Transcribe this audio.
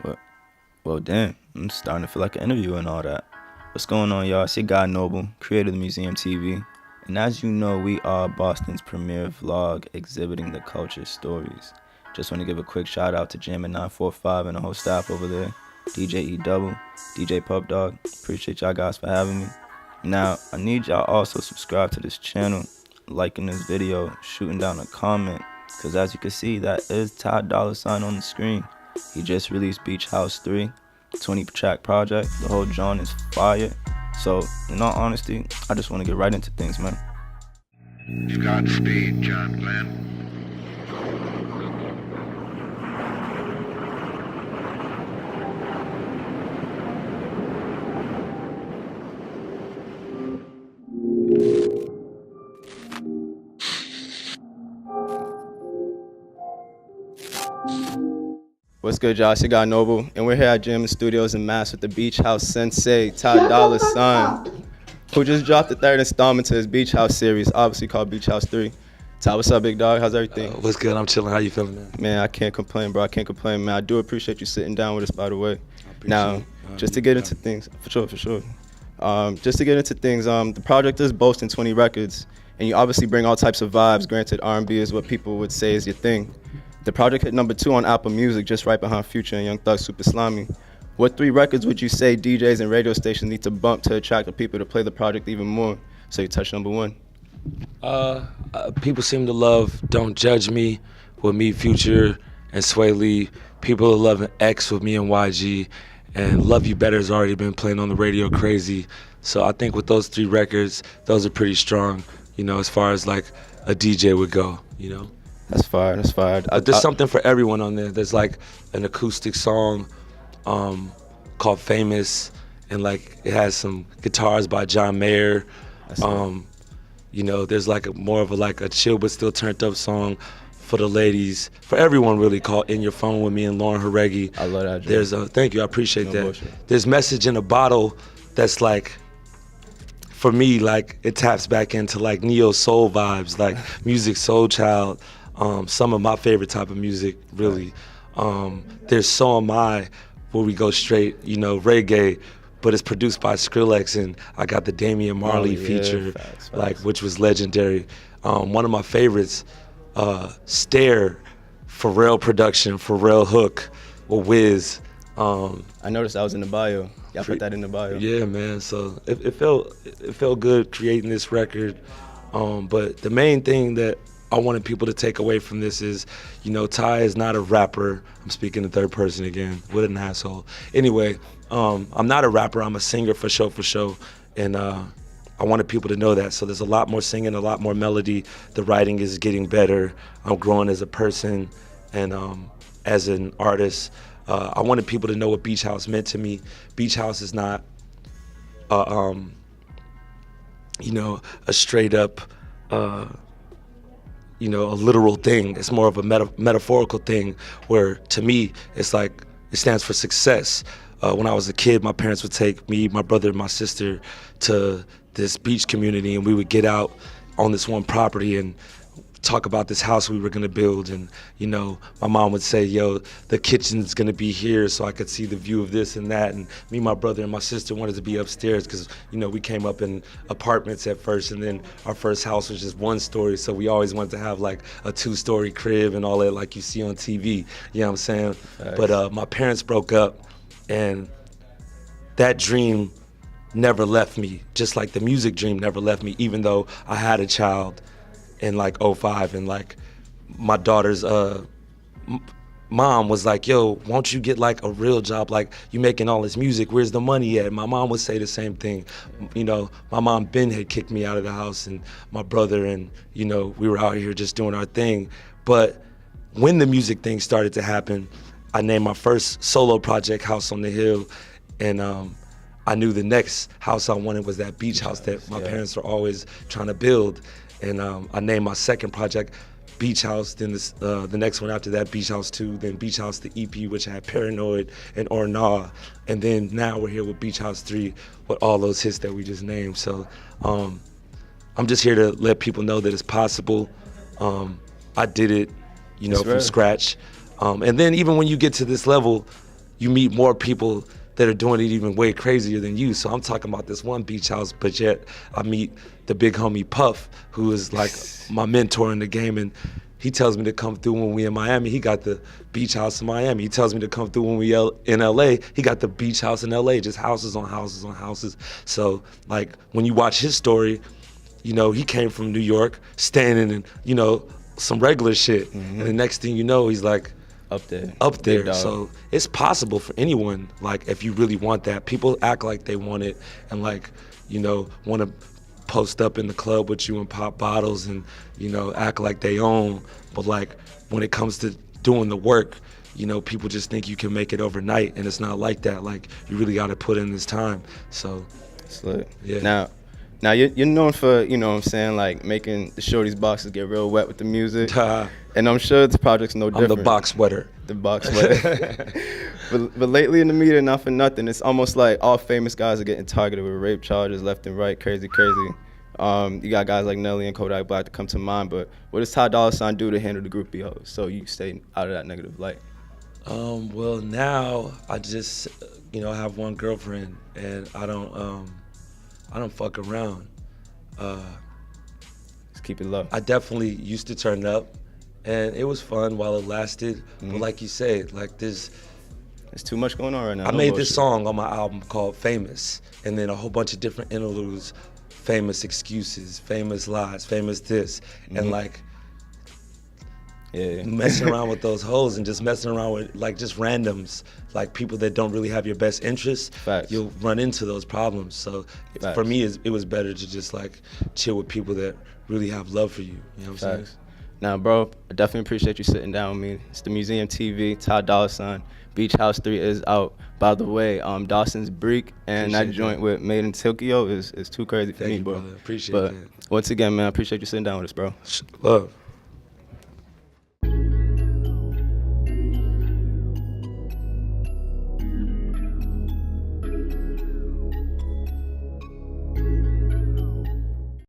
Well, well, damn. I'm starting to feel like an interview and all that. What's going on, y'all? It's your guy Noble, creator of the Museum TV. And as you know, we are Boston's premier vlog exhibiting the culture stories. Just want to give a quick shout out to Jammin 945 and the whole staff over there. DJ E Double, DJ Pub Dog. Appreciate y'all guys for having me. Now, I need y'all also subscribe to this channel, liking this video, shooting down a comment. Cause as you can see, that is Dolla Sign on the screen. He just released Beach House 3, 20-track project. The whole joint is fire. So, in all honesty, I just want to get right into things, man. Godspeed, John Glenn. What's good, y'all? It's your guy Noble, and we're here at Jammin Studios in Mass with the Beach House Sensei, Dolla Sign, who just dropped the third installment to his Beach House series, obviously called Beach House 3. Ty, what's up, big dog? How's everything? What's good? I'm chilling. How you feeling, man? Man, I can't complain, bro. I can't complain, man. I do appreciate you sitting down with us, by the way. Now, just to get into things, for sure. Just to get into things, the project is boasting 20 records, and you obviously bring all types of vibes. Granted, R&B is what people would say is your thing. The project hit number 2 on Apple Music, just right behind Future and Young Thug Super Slimy. What 3 records would you say DJs and radio stations need to bump to attract the people to play the project even more? So you touch number 1. People seem to love Don't Judge Me with me, Future, and Sway Lee. People are loving X with me and YG. And Love You Better has already been playing on the radio crazy. So I think with those 3 records, those are pretty strong, you know, as far as like a DJ would go, you know? That's fire. There's something for everyone on there. There's like an acoustic song called Famous, and like it has some guitars by John Mayer. You know, there's like more of a chill but still turned up song for the ladies, for everyone really, called In Your Phone with me and Lauren Haregi. I love that. There's thank you, I appreciate that. Bullshit. There's Message in a Bottle that's like, for me, like it taps back into like neo soul vibes, like Music Soul Child. Some of my favorite type of music, really. There's So Am I, where we go straight, you know, reggae, but it's produced by Skrillex, and I got the Damian Marley feature, facts. like, which was legendary. One of my favorites, Stare, Pharrell production, Pharrell hook, or Wiz. I noticed that was in the bio. Y'all put that in the bio. Yeah, man. So it felt good creating this record. But the main thing that I wanted people to take away from this is, you know, Ty is not a rapper. I'm speaking in third person again. What an asshole. Anyway, I'm not a rapper. I'm a singer for show. And I wanted people to know that. So there's a lot more singing, a lot more melody. The writing is getting better. I'm growing as a person and as an artist. I wanted people to know what Beach House meant to me. Beach House is not, you know, a straight up, you know, a literal thing. It's more of a metaphorical thing where, to me, it's like, it stands for success. When I was a kid, my parents would take me, my brother, and my sister to this beach community, and we would get out on this one property and talk about this house we were gonna build. And, you know, my mom would say, yo, the kitchen's gonna be here so I could see the view of this and that. And me, my brother, and my sister wanted to be upstairs because, you know, we came up in apartments at first, and then our first house was just 1 story. So we always wanted to have like a 2-story crib and all that like you see on TV, you know what I'm saying? Nice. But my parents broke up, and that dream never left me, just like the music dream never left me, even though I had a child in like '05, and like my daughter's mom was like, yo, won't you get like a real job? Like, you making all this music, where's the money at? My mom would say the same thing. You know, my mom Ben had kicked me out of the house, and my brother, and, you know, we were out here just doing our thing. But when the music thing started to happen, I named my first solo project House on the Hill, and I knew the next house I wanted was that beach house that my parents were always trying to build. And I named my second project Beach House, then the next one after that, Beach House 2, then Beach House the EP, which had Paranoid and Or Nah, and then now we're here with Beach House 3 with all those hits that we just named. So I'm just here to let people know that it's possible. I did it, you know, from scratch. And then even when you get to this level, you meet more people that are doing it even way crazier than you. So I'm talking about this one beach house, but yet I meet the big homie Puff, who is like my mentor in the game, and he tells me to come through when we in Miami. He got the beach house in Miami. He tells me to come through when we in LA. He got the beach house in LA, just houses on houses on houses. So like when you watch his story, you know, he came from New York, standing in, you know, some regular shit. And the next thing you know, he's like, Up there. So it's possible for anyone, like, if you really want that. People act like they want it and, like, you know, want to post up in the club with you and pop bottles and, you know, act like they own. But, like, when it comes to doing the work, you know, people just think you can make it overnight, and it's not like that. Like, you really got to put in this time. So, Slick. yeah. Now you're known for, you know what I'm saying, like making the shorty's boxes get real wet with the music. And I'm sure this project's no different. I'm the box sweater. The box sweater. but lately in the media, not for nothing, it's almost like all famous guys are getting targeted with rape charges left and right, crazy. You got guys like Nelly and Kodak Black to come to mind, but what does Dolla Sign do to handle the groupie hoes so you stay out of that negative light? Well, now I just, you know, I have one girlfriend, and I don't fuck around. Just keep it low. I definitely used to turn up, and it was fun while it lasted. But like you say, like there's too much going on right now. I made this song on my album called Famous, and then a whole bunch of different interludes, famous excuses, famous lies, famous this, and like messing around with those hoes and just messing around with like just randoms, like people that don't really have your best interests. Facts. You'll run into those problems. So for me, it was better to just like chill with people that really have love for you. You know what I'm saying? Now, bro, I definitely appreciate you sitting down with me. It's the Museum TV, Dolla Sign. Beach House 3 is out. By the way, Dawson's Break and that joint with Made in Tokyo is too crazy for me, bro. Brother. Appreciate but that. Once again, man, I appreciate you sitting down with us, bro. Love.